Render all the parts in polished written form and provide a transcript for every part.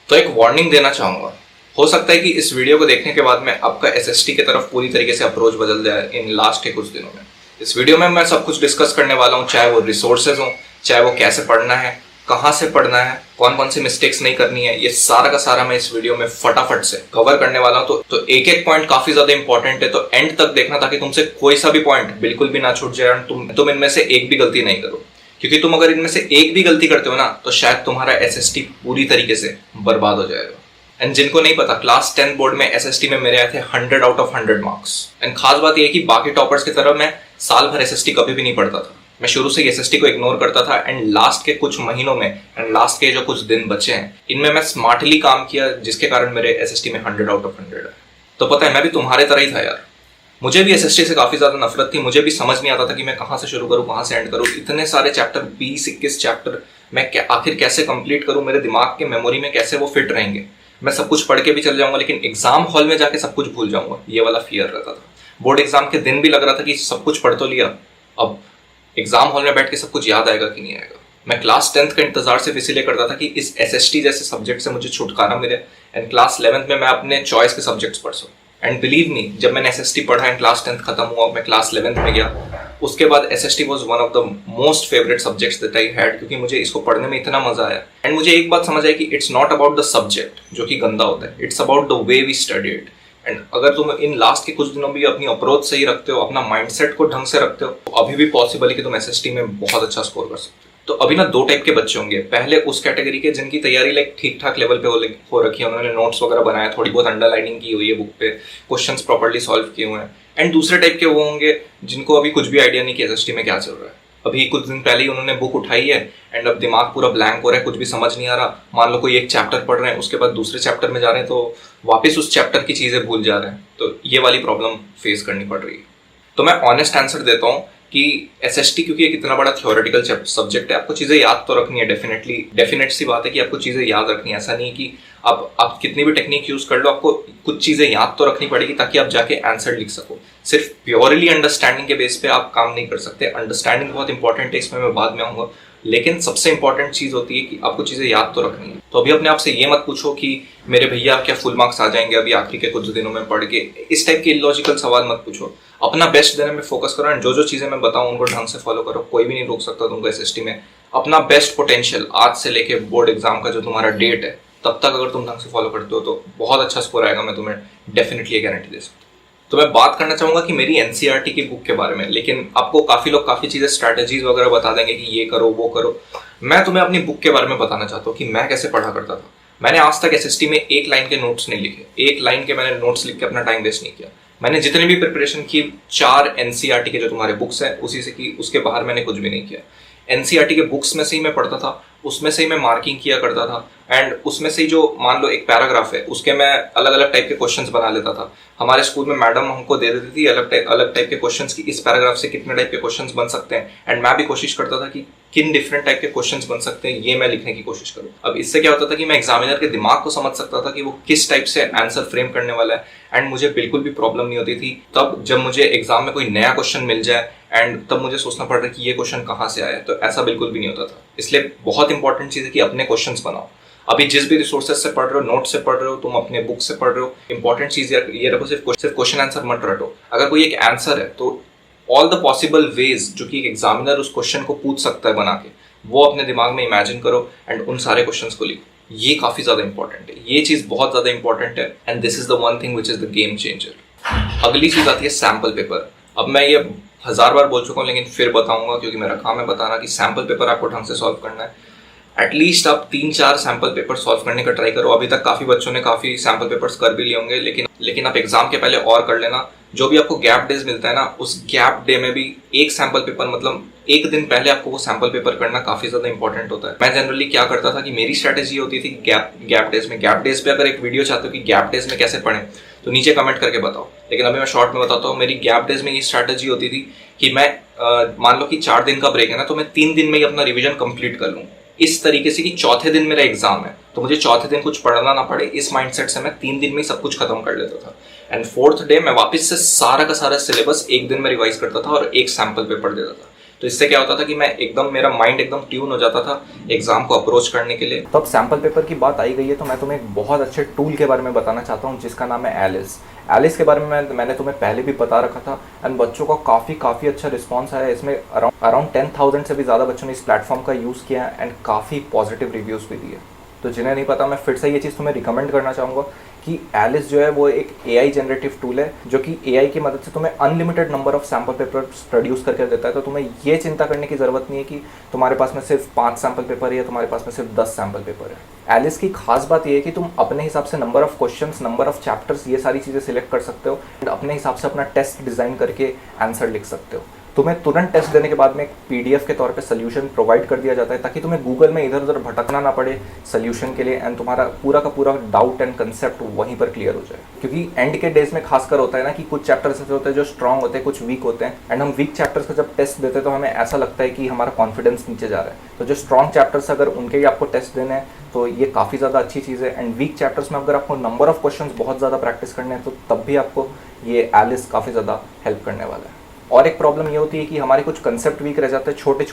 तो एक वार्निंग देना चाहूंगा। हो सकता है कि इस वीडियो को देखने के बाद में आपका एसएसटी की तरफ पूरी तरीके से अप्रोच बदल जाए इन लास्ट के कुछ दिनों में। इस वीडियो में मैं सब कुछ डिस्कस करने वाला हूँ, चाहे वो रिसोर्सेज हो, चाहे वो कैसे पढ़ना है, कहाँ से पढ़ना है, कौन कौन सी मिस्टेक्स नहीं करनी है, ये सारा का सारा मैं इस वीडियो में फटाफट से कवर करने वाला हूँ। तो एक एक पॉइंट काफी ज्यादा इंपॉर्टेंट है, तो एंड तक देखना ताकि तुमसे कोई सा भी पॉइंट बिल्कुल भी ना छूट जाए और तुम इनमें से एक भी गलती नहीं करो। क्योंकि तुम अगर इनमें से एक भी गलती करते हो ना तो शायद तुम्हारा एसएसटी पूरी तरीके से बर्बाद हो जाएगा। एंड जिनको नहीं पता, क्लास 10 बोर्ड में एसएसटी में मेरे आए थे 100 आउट ऑफ 100 मार्क्स। एंड खास बात यह है कि बाकी टॉपर्स की तरह मैं साल भर एसएसटी कभी भी नहीं पढ़ता था। मैं शुरू से एसएसटी को इग्नोर करता था एंड लास्ट के कुछ महीनों में एंड लास्ट के जो कुछ दिन बचे हैं इनमें मैं स्मार्टली काम किया, जिसके कारण मेरे एसएसटी में 100 आउट ऑफ 100 है। तो पता है, मैं भी तुम्हारे तरह ही था यार। मुझे भी एसएसटी से काफी ज्यादा नफरत थी। मुझे भी समझ नहीं आता था कि मैं कहाँ से शुरू करूँ, कहाँ से एंड करूँ। इतने सारे चैप्टर, 20-21 चैप्टर मैं आखिर कैसे कंप्लीट करूँ, मेरे दिमाग के मेमोरी में कैसे वो फिट रहेंगे। मैं सब कुछ पढ़ के भी चल जाऊंगा लेकिन एग्जाम हॉल में जाके सब कुछ भूल जाऊंगा, ये वाला फियर रहता था। बोर्ड एग्जाम के दिन भी लग रहा था कि सब कुछ पढ़ तो लिया, अब एग्जाम हॉल में बैठ के सब कुछ याद आएगा कि नहीं आएगा। मैं क्लास 10th का इंतजार सिर्फ इसीलिए करता था कि इस एसएसटी जैसे सब्जेक्ट से मुझे छुटकारा मिले एंड क्लास 11th में मैं अपने चॉइस के सब्जेक्ट्स पढ़ सकूं। एंड बिलीव मी, जब मैंने एसएसटी पढ़ा एंड क्लास 10th खत्म हुआ, मैं क्लास 11th में गया, उसके बाद SST was one of the most favourite subjects that I had, क्योंकि मुझे इसको पढ़ने में इतना मजा आया। एंड मुझे एक बात समझ आई कि it's not about the subject जो कि गंदा होता है, it's about the way we study it. And अगर तुम इन लास्ट के कुछ दिनों भी अपनी अप्रोच सही रखते हो, अपना माइंडसेट को ढंग से रखते हो, तो अभी भी पॉसिबल है कि तुम एसएसटी में बहुत अच्छा स्कोर कर सकते हो। तो अभी ना दो टाइप के बच्चे होंगे। पहले उस कैटेगरी के जिनकी तैयारी लाइक ठीक ठाक लेवल पे हो रखी है, उन्होंने नोट्स वगैरह बनाया, थोड़ी बहुत अंडरलाइनिंग की हुई है बुक पे, क्वेश्चंस प्रॉपर्ली सॉल्व किए हुए हैं। एंड दूसरे टाइप के वो होंगे जिनको अभी कुछ भी आइडिया नहीं कि एसएसटी में क्या चल रहा है। अभी कुछ दिन पहले ही उन्होंने बुक उठाई है एंड अब दिमाग पूरा ब्लैंक हो रहा है, कुछ भी समझ नहीं आ रहा। मान लो कोई एक चैप्टर पढ़ रहे हैं, उसके बाद दूसरे चैप्टर में जा रहे हैं तो वापस उस चैप्टर की चीजें भूल जा रहे हैं। तो ये वाली प्रॉब्लम फेस करनी पड़ रही है। तो मैं ऑनेस्ट आंसर देता हूँ कि एसएसटी क्योंकि एक इतना बड़ा थ्योरेटिकल सब्जेक्ट है, आपको चीजें याद तो रखनी है। डेफिनेट सी बात है कि आपको चीजें याद रखनी है। ऐसा नहीं कि आप कितनी भी टेक्निक यूज कर लो, आपको कुछ चीजें याद तो रखनी पड़ेगी ताकि आप जाके आंसर लिख सको। सिर्फ प्योरली अंडरस्टैंडिंग के बेस पे आप काम नहीं कर सकते। अंडरस्टैंडिंग बहुत इंपॉर्टेंट है, इसमें मैं बाद में आऊंगा, लेकिन सबसे इंपॉर्टेंट चीज होती है कि आपको चीजें याद तो रखनी है। तो अभी अपने आप से ये मत पूछो कि मेरे भैया क्या फुल मार्क्स आ जाएंगे अभी आखिरी के कुछ दिनों में पढ़ के। इस टाइप के इलॉजिकल सवाल मत पूछो। अपना बेस्ट देने में फोकस करो एंड जो चीजें मैं बताऊं उनको ढंग से फॉलो करो। कोई भी नहीं रोक सकता तुमको एसएसटी में। अपना बेस्ट पोटेंशियल आज से लेके बोर्ड एग्जाम का जो तुम्हारा डेट है तब तक अगर तुम ढंग से फॉलो करते हो तो बहुत अच्छा स्कोर आएगा। मैं तुम्हें डेफिनेटली गारंटी दे सकता हूँ। तो मैं बात करना चाहूंगा कि मेरी एनसीईआरटी की बुक के बारे में, लेकिन आपको काफी लोग काफी चीजें स्ट्रैटेजीज वगैरह बता देंगे कि ये करो वो करो। मैं तुम्हें अपनी बुक के बारे में बताना चाहता हूँ कि मैं कैसे पढ़ा करता था। मैंने आज तक एसएसटी में एक लाइन के नोट्स नहीं लिखे, एक लाइन के मैंने नोट्स लिख के अपना टाइम वेस्ट नहीं किया। मैंने जितनी भी प्रिपरेशन की 4 एनसीईआरटी के जो तुम्हारे बुक्स हैं उसी से की, उसके बाहर मैंने कुछ भी नहीं किया। एनसीईआरटी के बुक्स में से ही मैं पढ़ता था, उसमें से ही मैं मार्किंग किया करता था एंड उसमें से ही जो मान लो एक पैराग्राफ है उसके मैं अलग अलग टाइप के क्वेश्चंस बना लेता था। हमारे स्कूल में मैडम हमको दे देती थी अलग टाइप के क्वेश्चंस की, इस पैराग्राफ से कितने टाइप के क्वेश्चंस बन सकते हैं एंड मैं भी कोशिश करता था कि किन डिफरेंट टाइप के क्वेश्चंस बन सकते हैं ये मैं लिखने की कोशिश करूं। अब इससे क्या होता था कि मैं एग्जामिनर के दिमाग को समझ सकता था कि वो किस टाइप से आंसर फ्रेम करने वाला है एंड मुझे बिल्कुल भी प्रॉब्लम नहीं होती थी तब जब मुझे एग्जाम में कोई नया क्वेश्चन मिल जाए एंड तब मुझे सोचना पड़ रहा है कि ये क्वेश्चन कहाँ से आया। तो ऐसा बिल्कुल भी नहीं होता था। इसलिए बहुत इंपॉर्टेंट चीज है कि अपने क्वेश्चंस बनाओ। अभी जिस भी रिसोर्सेज से पढ़ रहे हो, नोट से पढ़ रहे हो, तुम अपने बुक से पढ़ रहे हो, इंपॉर्टेंट चीज ये रखो, सिर्फ क्वेश्चन आंसर मत रटो। अगर कोई एक आंसर है तो ऑल द पॉसिबल वेज जो कि एक एग्जामिनर उस क्वेश्चन को पूछ सकता है बना के, वो अपने दिमाग में इमेजिन करो एंड उन सारे क्वेश्चंस को लिखो। ये काफी ज्यादा इंपॉर्टेंट है, ये चीज बहुत ज्यादा इंपॉर्टेंट है and this is the one thing which is the game changer. अगली चीज आती है सैम्पल पेपर। अब मैं ये 1000 बार बोल चुका हूँ लेकिन फिर बताऊंगा क्योंकि मेरा काम है बताना कि सैम्पल पेपर आपको ढंग से सॉल्व करना है। एटलीस्ट आप 3-4 सैम्पल पेपर सॉल्व करने का ट्राई करो। अभी तक काफी बच्चों ने काफी सैम्पल पेपर्स कर भी लिए होंगे, लेकिन आप एग्जाम के पहले और कर लेना। जो भी आपको गैप डेज मिलता है ना, उस गैप डे में भी एक सैम्पल पेपर, मतलब एक दिन पहले आपको वो सैम्पल पेपर करना काफी ज्यादा इंपॉर्टेंट होता है। मैं जनरली क्या करता था कि मेरी स्ट्रेटेजी होती थी गैप डेज पे अगर एक वीडियो चाहते हो कि गैप डेज में कैसे पढ़ें तो नीचे कमेंट करके बताओ। लेकिन अभी मैं शॉर्ट में बताता हूँ। मेरी गैप डेज में ये स्ट्रेटेजी होती थी कि मैं मान लो कि 4 दिन का ब्रेक है ना, तो मैं 3 दिन में ही अपना रिविजन कंप्लीट कर लूँ। इस तरीके से कि चौथे दिन मेरा एग्जाम है तो मुझे चौथे दिन कुछ पढ़ना ना पड़े, इस माइंडसेट से मैं 3 दिन में ही सब कुछ खत्म कर लेता था। एंड 4th डे मैं वापस से सारा का सारा सिलेबस एक दिन में रिवाइज करता था और एक सैम्पल पेपर देता था। तो इससे क्या होता था कि मैं एकदम, मेरा माइंड एकदम ट्यून हो जाता था एग्जाम को अप्रोच करने के लिए। तो अब सैम्पल पेपर की बात आई गई है तो मैं तुम्हें एक बहुत अच्छे टूल के बारे में बताना चाहता हूँ जिसका नाम है एलिस। एलिस के बारे में मैंने तुम्हें पहले भी बता रखा था एंड बच्चों का काफ़ी अच्छा रिस्पॉन्स आया। इसमें अराउंड 10,000 से भी ज़्यादा बच्चों ने इस प्लेटफॉर्म का यूज़ किया एंड काफ़ी पॉजिटिव रिव्यूज़ भी दिए। तो जिन्हें नहीं पता, मैं फिर से ये चीज़ तुम्हें रिकमेंड करना चाहूँगा कि एलिस जो है वो एक AI जनरेटिव टूल है जो कि AI की मदद से तुम्हें unlimited number of sample papers produce करके देता है। तो तुम्हें ये चिंता करने की ज़रूरत नहीं है कि तुम्हारे पास में सिर्फ 5 सैम्पल पेपर है या तुम्हारे पास में सिर्फ 10 सैम्पल पेपर है। एलिस की खास बात ये है कि तुम अपने हिसाब से number of questions, number of chapters, ये सारी चीज़ें सिलेक्ट कर सकते हो एंड अपने हिसाब से अपना टेस्ट डिज़ाइन करके आंसर लिख सकते हो। तुम्हें तुरंत टेस्ट देने के बाद में एक PDF के तौर पे सोल्यूशन प्रोवाइड कर दिया जाता है ताकि तुम्हें गूगल में इधर उधर भटकना ना पड़े सोल्यूशन के लिए एंड तुम्हारा पूरा का पूरा डाउट एंड कंसेप्ट वहीं पर क्लियर हो जाए। क्योंकि एंड के डेज में खासकर होता है ना कि कुछ चैप्टर्स ऐसे होते हैं जो स्ट्रांग होते हैं, कुछ वीक होते हैं एंड हम वीक चैप्टर्स का जब टेस्ट देते हैं तो हमें ऐसा लगता है कि हमारा कॉन्फिडेंस नीचे जा रहा है। तो जो स्ट्रॉन्ग चैप्टर्स अगर उनके ही आपको टेस्ट देने हैं तो ये काफ़ी ज़्यादा अच्छी चीज़ है। एंड वीक चैप्टर्स में अगर आपको नंबर ऑफ क्वेश्चंस बहुत ज़्यादा प्रैक्टिस करने हैं तो तब भी आपको ये एलिस काफ़ी ज़्यादा हेल्प करने वाला है। और एक प्रॉब्लम ये होती है कि हमारे कुछ कंसेप्ट वीक रह जाते हैं, छोटी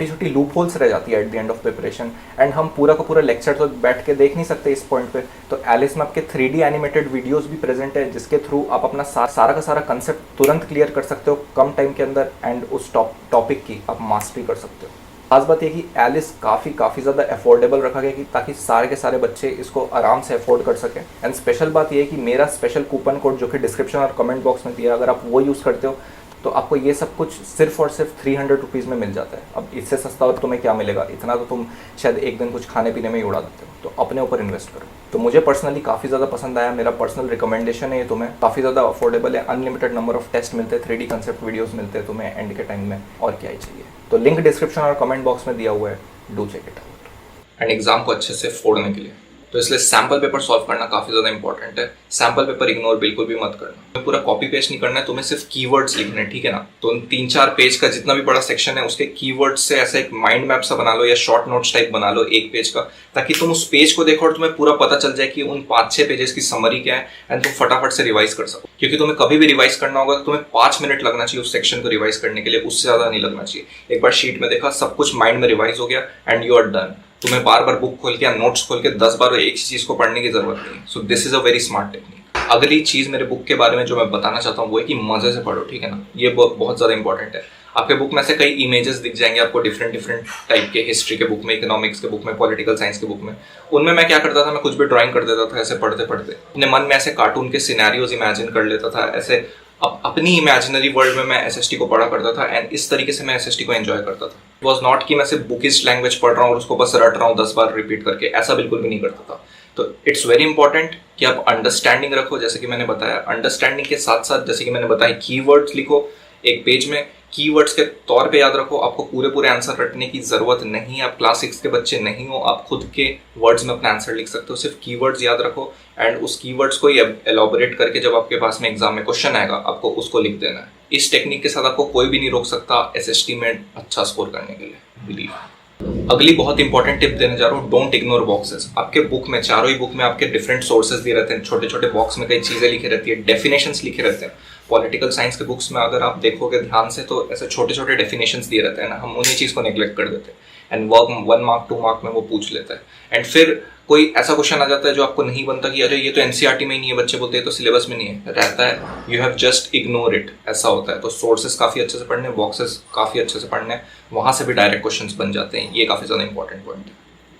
छोटी लूप होल्स रह जाती है at the end of preparation and हम पूरा का पूरा लेक्चर तो बैठ के देख नहीं सकते इस पॉइंट पे। तो एलिस में आपके 3D एनिमेटेड वीडियोस भी प्रेजेंट है जिसके थ्रू आप अपना सारा का सारा कंसेप्ट तुरंत क्लियर कर सकते हो कम टाइम के अंदर एंड उस टॉपिक की आप मास्टरी कर सकते हो। खास बात ये कि एलिस काफ़ी ज़्यादा अफोर्डेबल रखा गया कि ताकि सारे के सारे बच्चे इसको आराम से अफोर्ड कर सकें। एंड स्पेशल बात ये है कि मेरा स्पेशल कूपन कोड जो कि डिस्क्रिप्शन और कमेंट बॉक्स में दिया, अगर आप वो यूज़ करते हो तो आपको ये सब कुछ सिर्फ और सिर्फ 300 रुपीज़ में मिल जाता है। अब इससे सस्ता और तुम्हें क्या मिलेगा, इतना तो तुम शायद एक दिन कुछ खाने पीने में ही उड़ा देते हो। तो अपने ऊपर इन्वेस्ट करो। तो मुझे पर्सनली काफ़ी ज़्यादा पसंद आया, मेरा पर्सनल रिकमेंडेशन है ये तुम्हें। काफ़ी ज़्यादा अफोर्डेबल है, अनलिमिटेड नंबर ऑफ टेस्ट मिलते हैं, 3D कंसेप्ट वीडियोज़ मिलते हैं तुम्हें एंड के टाइम में, और क्या ही चाहिए। तो लिंक डिस्क्रिप्शन और कमेंट बॉक्स में दिया हुआ है, do check it out. And exam को अच्छे से फोड़ने के लिए तो इसलिए सैम्पल पेपर सॉल्व करना काफ़ी ज़्यादा इंपॉर्टेंट है। सैम्पल पेपर इग्नोर बिल्कुल भी मत करना। पूरा कॉपी पेस्ट नहीं करना है, तुम्हें सिर्फ कीवर्ड्स लिखने हैं, ठीक है ना। तो 3-4 पेज का जितना भी बड़ा सेक्शन है उसके कीवर्ड्स से ऐसा एक माइंड मैप सा बना लो या शॉर्ट नोट्स टाइप बना लो 1 पेज का, ताकि तुम उस पेज को देखो और तुम्हें पूरा पता चल जाए कि उन 5-6 पेजेस की समरी क्या है एंड तुम फटाफट से रिवाइज कर सको। क्योंकि तुम्हें कभी भी रिवाइज करना होगा तो तुम्हें 5 मिनट लगना चाहिए उस सेक्शन को रिवाइज करने के लिए, उससे ज़्यादा नहीं लगना चाहिए। एक बार शीट में देखा, सब कुछ माइंड में रिवाइज हो गया एंड यू आर डन। तुम्हें बार बार बुक खोल के या नोट्स खोल के 10 बार एक ही चीज को पढ़ने की जरूरत नहीं है। So this is a very smart technique. अगली चीज मेरे बुक के बारे में जो मैं बताना चाहता हूँ वो है कि मजे से पढ़ो, ठीक है ना। ये बहुत ज्यादा इंपॉर्टेंट है। आपके बुक में से कई इमेजेस दिख जाएंगे आपको डिफरेंट टाइप के, हिस्ट्री के बुक में, इकोनॉमिक्स के बुक में, पॉलिटिकल साइंस के बुक में। उनमें मैं क्या करता था, मैं कुछ भी ड्राइंग कर देता था ऐसे पढ़ते पढ़ते, अपने मन में ऐसे कार्टून के सिनेरियोज इमेजिन कर लेता था, ऐसे अपनी इमेजिनरी वर्ल्ड में मैं SST को पढ़ा करता था एंड इस तरीके से मैं SST को एंजॉय करता था। इट वॉज नॉट कि मैं सिर्फ बुकिश लैंग्वेज पढ़ रहा हूँ और उसको बस रट रहा हूँ 10 बार रिपीट करके, ऐसा बिल्कुल भी नहीं करता था। तो इट्स वेरी इंपॉर्टेंट कि आप अंडरस्टैंडिंग रखो, जैसे कि मैंने बताया। अंडरस्टैंडिंग के साथ साथ जैसे कि मैंने बताया कीवर्ड्स लिखो एक पेज में। कीवर्ड्स के तौर पे याद रखो, आपको पूरे आंसर रटने की जरूरत नहीं है। आप क्लास 6 के बच्चे नहीं हो, आप खुद के वर्ड्स में अपना आंसर लिख सकते हो। सिर्फ कीवर्ड्स याद रखो एंड उस कीवर्ड्स को एलॉबरेट करके जब आपके पास में एग्जाम में क्वेश्चन आएगा आपको उसको लिख देना है। इस टेक्निक के साथ आपको कोई भी नहीं रोक सकता SST में अच्छा स्कोर करने के लिए, बिलीव। अगली बहुत इंपॉर्टेंट टिप देने जा रहा हूँ, डोंट इग्नोर बॉक्सेस। आपके बुक में, चारों ही बुक में आपके डिफरेंट सोर्सेज दिए रहते हैं, छोटे छोटे बॉक्स में कई चीजें लिखी रहती है, डेफिनेशंस लिखे रहते हैं। पॉलिटिकल साइंस के बुक्स में अगर आप देखोगे ध्यान से तो ऐसे छोटे छोटे डेफिनेशंस दिए रहते हैं ना, हम उन्हीं चीज को नेग्लेक्ट कर देते हैं एंड 1 मार्क 2 मार्क में वो पूछ लेता है। एंड फिर कोई ऐसा क्वेश्चन आ जाता है जो आपको नहीं बनता कि अरे ये तो NCERT में ही नहीं है, बच्चे बोलते हैं तो सिलेबस में नहीं है, रहता है, you have just ignore it, ऐसा होता है। तो सोर्सेस काफ़ी अच्छे से पढ़ने, बॉक्सेस काफ़ी अच्छे से पढ़ने, वहाँ से भी डायरेक्ट क्वेश्चंस बन जाते हैं। ये काफ़ी ज़्यादा इंपॉर्टेंट पॉइंट है।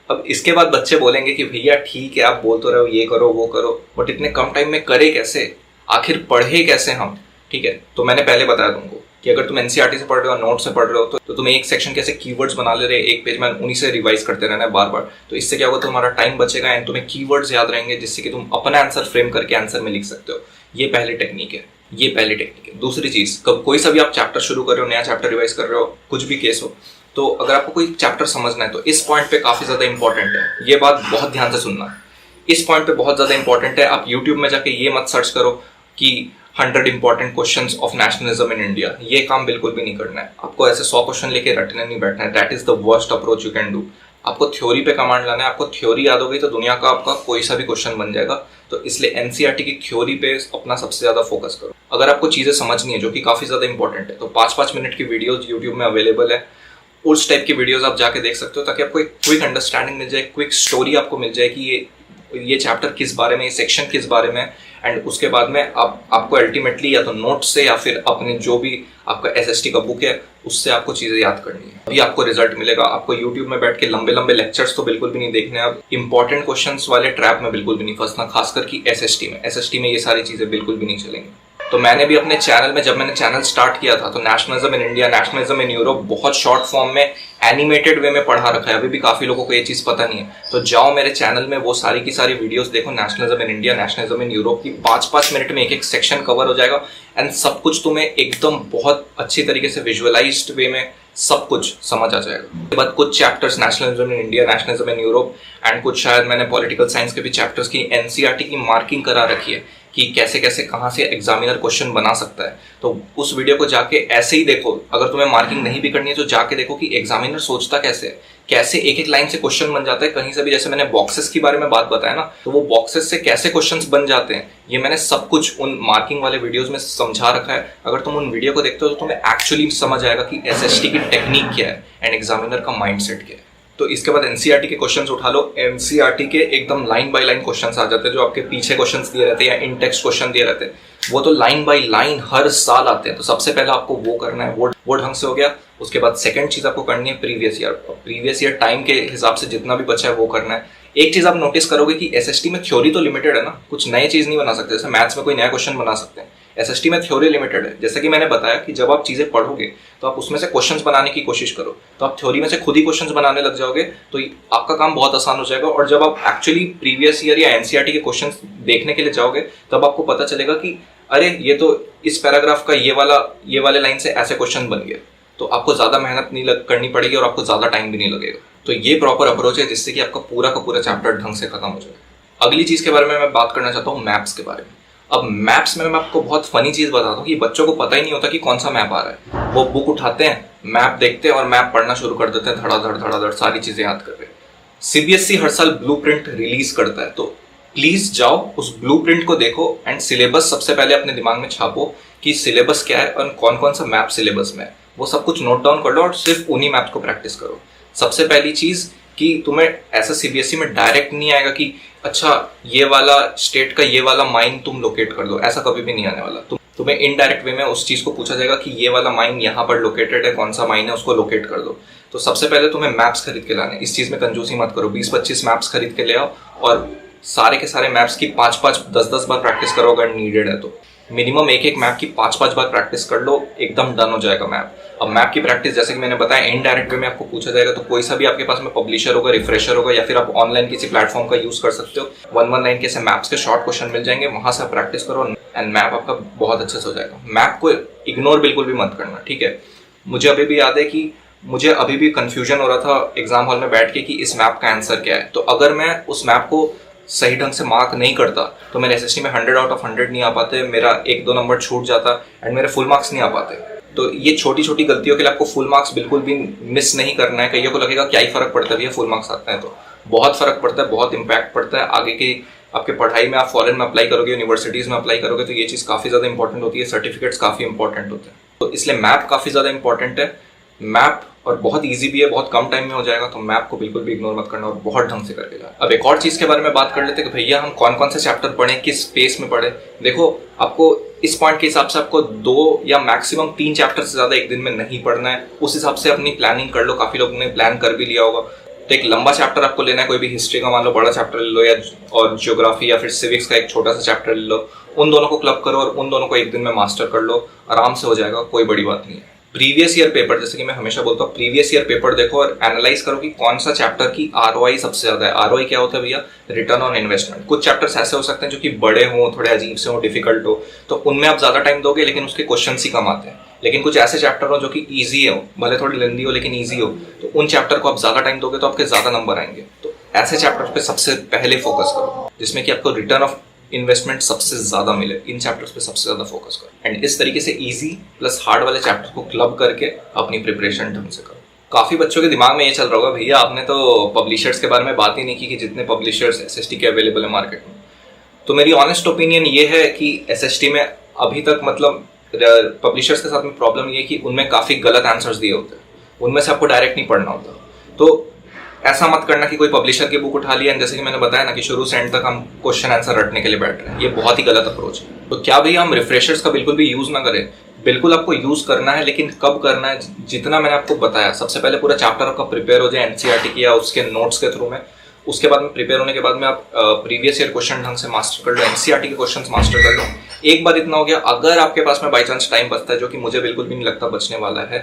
अब इसके बाद बच्चे बोलेंगे कि भैया ठीक है आप बोल तो रहे हो ये करो वो करो, बट इतने कम टाइम में करे कैसे, आखिर पढ़े कैसे हम, ठीक है। तो मैंने पहले बताया तुमको कि अगर तुम NCERT से पढ़ रहे हो, नोट से पढ़ रहे हो तो तुम एक सेक्शन के ऐसे कीवर्ड्स बना ले रहे एक पेज में, उन्हीं से रिवाइज करते रहना है बार बार। तो इससे क्या होगा, तुम्हारा टाइम बचेगा एंड तुम्हें कीवर्ड्स याद रहेंगे जिससे कि तुम अपना आंसर फ्रेम करके आंसर में लिख सकते हो। ये पहली टेक्निक है। दूसरी चीज, कब कोई सा भी आप चैप्टर शुरू कर रहे हो, नया चैप्टर रिवाइज कर रहे हो, कुछ भी केस हो, तो अगर आपको कोई चैप्टर समझना है तो इस पॉइंट पे काफी ज्यादा इंपॉर्टेंट है, ये बात बहुत ध्यान से सुनना। इस पॉइंट पे बहुत ज्यादा इंपॉर्टेंट है। आप यूट्यूब में जाके ये मत सर्च करो कि 100 important questions of nationalism in India, ये काम बिल्कुल भी नहीं करना है। आपको ऐसे 100 क्वेश्चन लेके रटने नहीं बैठना है। That is the worst approach you can do. आपको थ्योरी पे कमांड लाना है। आपको थ्योरी याद हो गई तो दुनिया का आपका कोई सा भी क्वेश्चन बन जाएगा। तो इसलिए एनसीईआरटी की थ्योरी पे अपना सबसे ज्यादा फोकस करो। अगर आपको चीजें समझनी है जो कि काफी ज्यादा इंपॉर्टेंट है, तो 5-5 मिनट की वीडियोस यूट्यूब में अवेलेबल है, उस टाइप की वीडियोस आप जाके देख सकते हो, ताकि आपको एक क्विक अंडरस्टैंडिंग मिल जाए, क्विक स्टोरी आपको मिल जाए कि ये चैप्टर किस बारे में, ये सेक्शन किस बारे में। एंड उसके बाद में आपको अल्टीमेटली या तो नोट से या फिर अपने जो भी आपका एसएसटी का बुक है उससे आपको चीजें याद करनी है, अभी आपको रिजल्ट मिलेगा। आपको यूट्यूब में बैठ के लंबे लंबे लेक्चर्स तो बिल्कुल भी नहीं देखने, अब इंपॉर्टेंट क्वेश्चंस वाले ट्रैप में बिल्कुल भी नहीं फंसना, खासकर कि एसएसटी में ये सारी चीजें बिल्कुल भी नहीं चलेंगी। तो मैंने भी अपने चैनल में, जब मैंने चैनल स्टार्ट किया था, तो nationalism in India, nationalism in Europe बहुत शॉर्ट फॉर्म में एनिमेटेड वे में पढ़ा रखा है। अभी भी काफी लोगों को ये चीज पता नहीं है, तो जाओ मेरे चैनल में वो सारी की सारी वीडियोस देखो, nationalism in India, nationalism in Europe की 5-5 मिनट में एक एक सेक्शन कवर हो जाएगा एंड सब कुछ तुम्हें एकदम बहुत अच्छी तरीके से विजुअलाइज्ड वे में सब कुछ समझ आ जाएगा। उसके बाद कुछ chapters nationalism in India, nationalism in Europe and कुछ शायद मैंने पॉलिटिकल साइंस के भी चैप्टर्स की एनसीईआरटी की मार्किंग करा रखी है कि कैसे कैसे कहाँ से एग्जामिनर क्वेश्चन बना सकता है। तो उस वीडियो को जाके ऐसे ही देखो, अगर तुम्हें मार्किंग नहीं भी करनी है तो जाके देखो कि एग्जामिनर सोचता कैसे है, कैसे एक एक लाइन से क्वेश्चन बन जाता है कहीं से भी। जैसे मैंने बॉक्सेस के बारे में बात बताया ना, तो वो बॉक्सेस से कैसे क्वेश्चंस बन जाते हैं ये मैंने सब कुछ उन मार्किंग वाले वीडियोस में समझा रखा है। अगर तुम उन वीडियो को देखते हो तो तुम्हें एक्चुअली समझ आएगा कि एसएसटी की टेक्निक क्या है एंड एग्जामिनर का माइंडसेट क्या है। तो इसके बाद एनसीईआरटी के क्वेश्चंस उठा लो। एनसीईआरटी के एकदम लाइन बाय लाइन क्वेश्चंस आ जाते हैं, जो आपके पीछे क्वेश्चंस दिए रहते हैं या इन टेक्स्ट क्वेश्चन दिए रहते हैं, वो तो लाइन बाय लाइन हर साल आते हैं। तो सबसे पहले आपको वो करना है, वो ढंग से हो गया। उसके बाद सेकंड चीज आपको करनी है प्रीवियस ईयर टाइम के हिसाब से जितना भी बचा है वो करना है। एक चीज आप नोटिस करोगे कि एसएसटी में थ्योरी तो लिमिटेड है ना, कुछ नए चीज नहीं बना सकते। जैसे मैथ्स में कोई नया क्वेश्चन बना सकते हैं, एसएसटी में थ्योरी लिमिटेड है। जैसे कि मैंने बताया कि जब आप चीजें पढ़ोगे तो आप उसमें से क्वेश्चंस बनाने की कोशिश करो, तो आप थ्योरी में से खुद ही क्वेश्चंस बनाने लग जाओगे, तो आपका काम बहुत आसान हो जाएगा। और जब आप एक्चुअली प्रीवियस ईयर या एनसीईआरटी के क्वेश्चंस देखने के लिए जाओगे तब आपको पता चलेगा कि अरे ये तो इस पैराग्राफ का ये वाले लाइन से ऐसे क्वेश्चन बन गया। तो आपको ज्यादा मेहनत नहीं करनी पड़ेगी और आपको ज्यादा टाइम भी नहीं लगेगा। तो ये प्रॉपर अप्रोच है जिससे कि आपका पूरा का पूरा चैप्टर ढंग से खत्म हो जाए। अगली चीज के बारे में मैं बात करना चाहता हूँ मैप्स के बारे में। अब मैप्स में मैं आपको बहुत फनी चीज बताता हूँ कि बच्चों को पता ही नहीं होता कि कौन सा मैप आ रहा है। वो बुक उठाते हैं, मैप देखते हैं और मैप पढ़ना शुरू कर देते हैं, धड़ाधड़ सारी चीजें याद कर रहे हैं। सीबीएसई हर साल ब्लूप्रिंट रिलीज करता है, तो प्लीज जाओ उस ब्लूप्रिंट को देखो एंड सिलेबस सबसे पहले अपने दिमाग में छापो कि सिलेबस क्या है और कौन कौन सा मैप सिलेबस में है। वो सब कुछ नोट डाउन कर लो और सिर्फ उन्हीं मैप को प्रैक्टिस करो। सबसे पहली चीज कि तुम्हें ऐसा सीबीएसई में डायरेक्ट नहीं आएगा कि अच्छा ये वाला स्टेट का ये वाला माइन तुम लोकेट कर दो, ऐसा कभी भी नहीं आने वाला। तुम्हें इनडायरेक्ट वे में उस चीज को पूछा जाएगा कि ये वाला माइन यहाँ पर लोकेटेड है, कौन सा माइन है उसको लोकेट कर दो। तो सबसे पहले तुम्हें मैप्स खरीद के लाने, इस चीज में कंजूसी मत करो। 20-25 मैप्स खरीद के ले आओ और सारे के सारे मैप्स की 5-5, 10-10 बार प्रैक्टिस करो अगर नीडेड है तो। मिनिमम एक मैप की 5-5 बार प्रैक्टिस कर लो, एकदम डन हो जाएगा मैप। अब मैप की प्रैक्टिस जैसे कि मैंने बताया इनडायरेक्ट वे में आपको पूछा जाएगा, तो कोई सा भी आपके पास में पब्लिशर होगा, रिफ्रेशर होगा, या फिर आप ऑनलाइन किसी प्लेटफॉर्म का यूज कर सकते हो। 1-1 लाइन के ऐसे मैप्स के शॉर्ट क्वेश्चन मिल जाएंगे, वहां से आप प्रैक्टिस करो एंड मैप आपका बहुत अच्छे से हो जाएगा। मैप को इग्नोर बिल्कुल भी मत करना, ठीक है। मुझे अभी भी याद है कि मुझे अभी भी कंफ्यूजन हो रहा था एग्जाम हॉल में बैठ के कि इस मैप का आंसर क्या है। तो अगर मैं उस मैप को सही ढंग से मार्क नहीं करता तो मेरे एसएसटी में 100 आउट ऑफ 100 नहीं आ पाते, मेरा 1-2 नंबर छूट जाता एंड मेरे फुल मार्क्स नहीं आ पाते। तो ये छोटी छोटी गलतियों के लिए आपको फुल मार्क्स बिल्कुल भी मिस नहीं करना है। कईयों को लगेगा क्या ही फर्क पड़ता है, फुल मार्क्स आते हैं, तो बहुत फर्क पड़ता है, बहुत इंपैक्ट पड़ता है आगे की आपके पढ़ाई में। आप फॉरेन में अप्लाई करोगे, यूनिवर्सिटीज में अप्लाई करोगे, तो ये चीज काफी ज्यादा इंपॉर्टेंट होती है, सर्टिफिकेट्स काफी इंपॉर्टेंट होते हैं। तो इसलिए मैप काफी ज्यादा इंपॉर्टेंट है। मैप और बहुत इजी भी है, बहुत कम टाइम में हो जाएगा, तो मैप को बिल्कुल भी इग्नोर मत करना और बहुत ढंग से करके जाना। अब एक और चीज के बारे में बात कर लेते हैं कि भैया हम कौन कौन से चैप्टर पढ़ें, किस स्पेस में पढ़ें। देखो आपको इस पॉइंट के हिसाब से आपको 2 या मैक्सिमम 3 चैप्टर से ज्यादा एक दिन में नहीं पढ़ना है। उस हिसाब से अपनी प्लानिंग कर लो। काफी लोगों ने प्लान कर भी लिया होगा। तो एक लंबा चैप्टर आपको लेना है, कोई भी हिस्ट्री का मान लो बड़ा चैप्टर ले लो, या और ज्योग्राफी या फिर सिविक्स का एक छोटा सा चैप्टर ले लो। उन दोनों को क्लब करो और उन दोनों को एक दिन में मास्टर कर लो, आराम से हो जाएगा, कोई बड़ी बात नहीं है। प्रीवियस ईयर पेपर, जैसे कि मैं हमेशा बोलता हूँ, प्रीवियस ईयर पेपर देखो और एनालाइज करो कि कौन सा चैप्टर की आरओआई सबसे ज्यादा है। आरओआई क्या होता है भैया? Return on investment. कुछ चैप्टर्स ऐसे हो सकते हैं जो कि बड़े हों, थोड़े अजीब से हो, डिफिकल्ट हो, तो उनमें आप ज्यादा टाइम दोगे लेकिन उसके क्वेश्चन ही कम आते हैं। लेकिन कुछ ऐसे चैप्टर हो जो कि ईजी हो, भले थोड़ी लेंदी हो लेकिन ईजी हो, तो उन चैप्टर को आप ज्यादा टाइम दोगे तो आपके ज्यादा नंबर आएंगे। तो ऐसे चैप्टर पे सबसे पहले फोकस करो जिसमें कि आपको रिटर्न ऑफ इन्वेस्टमेंट सबसे ज्यादा मिले। इन चैप्टर्स पे सबसे ज्यादा फोकस करो एंड इस तरीके से इजी प्लस हार्ड वाले चैप्टर को क्लब करके अपनी प्रिपरेशन ढंग से करो। काफी बच्चों के दिमाग में ये चल रहा होगा, भैया आपने तो पब्लिशर्स के बारे में बात ही नहीं की कि जितने पब्लिशर्स एसएसटी के अवेलेबल है मार्केट में। तो मेरी ऑनेस्ट ओपिनियन ये है कि एसएसटी में अभी तक मतलब पब्लिशर्स के साथ में प्रॉब्लम ये है कि उनमें काफ़ी गलत आंसर्स दिए होते हैं, उनमें से आपको डायरेक्ट नहीं पढ़ना होता। तो ऐसा मत करना कि कोई पब्लिशर की बुक उठा लिया, जैसे कि मैंने बताया ना कि शुरू से एंड तक हम क्वेश्चन आंसर रटने के लिए बैठ रहे हैं, ये बहुत ही गलत अप्रोच है। तो क्या भैया हम रिफ्रेशर्स का बिल्कुल भी यूज ना करें? बिल्कुल आपको यूज करना है, लेकिन कब करना है? जितना मैंने आपको बताया, सबसे पहले पूरा चैप्टर आपका प्रिपेयर हो जाए एनसीईआरटी की या उसके नोट्स के थ्रू में। उसके बाद में प्रिपेयर होने के बाद में आप प्रीवियस ईयर क्वेश्चन ढंग से मास्टर कर लो, एनसीईआरटी के क्वेश्चंस मास्टर कर लो। एक बार इतना हो गया, अगर आपके पास में बाई चांस टाइम बचता है, जो कि मुझे बिल्कुल भी नहीं लगता बचने वाला है,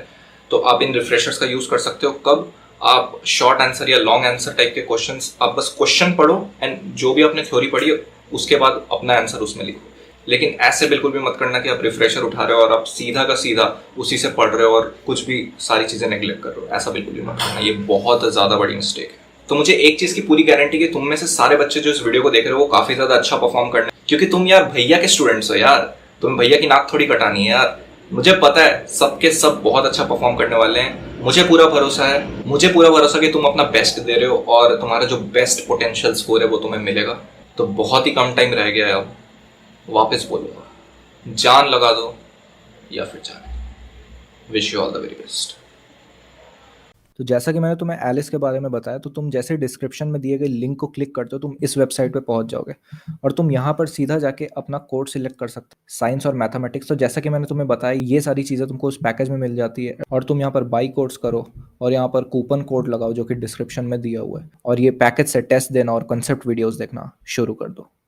तो आप इन रिफ्रेशर्स का यूज कर सकते हो। कब? आप शॉर्ट आंसर या लॉन्ग आंसर टाइप के क्वेश्चंस, आप बस क्वेश्चन पढ़ो एंड जो भी आपने थ्योरी पढ़ी है उसके बाद अपना आंसर उसमें लिखो। लेकिन ऐसे बिल्कुल भी मत करना कि आप रिफ्रेशर उठा रहे हो और आप सीधा का सीधा उसी से पढ़ रहे हो और कुछ भी सारी चीजें नेग्लेक्ट कर रहे हो। ऐसा बिल्कुल भी मत करना, ये बहुत ज्यादा बड़ी मिस्टेक है। तो मुझे एक चीज की पूरी गारंटी कि तुम में से सारे बच्चे जो इस वीडियो को देख रहे हो वो काफी ज्यादा अच्छा परफॉर्म करने, क्योंकि तुम यार भैया के स्टूडेंट्स हो यार, तुम भैया की नाक थोड़ी कटानी है यार। मुझे पता है सबके सब बहुत अच्छा परफॉर्म करने वाले हैं, मुझे पूरा भरोसा है। मुझे पूरा भरोसा कि तुम अपना बेस्ट दे रहे हो और तुम्हारा जो बेस्ट पोटेंशियल स्कोर है वो तुम्हें मिलेगा। तो बहुत ही कम टाइम रह गया है, अब वापस बोलूंगा, जान लगा दो या फिर जाने। Wish you all the very best. तो जैसा कि मैंने तुम्हें एलिस के बारे में बताया, तो तुम जैसे डिस्क्रिप्शन में दिए गए लिंक को क्लिक करते हो तुम इस वेबसाइट पे पहुंच जाओगे और तुम यहाँ पर सीधा जाके अपना कोड सिलेक्ट कर सकते हो, साइंस और मैथमेटिक्स। तो जैसा कि मैंने तुम्हें बताया, ये सारी चीज़ें तुमको उस पैकेज में मिल जाती है और तुम यहाँ पर बाई कोर्स करो और यहाँ पर कूपन कोड लगाओ जो कि डिस्क्रिप्शन में दिया हुआ है, और ये पैकेज से टेस्ट देना और कंसेप्ट वीडियोज़ देखना शुरू कर दो।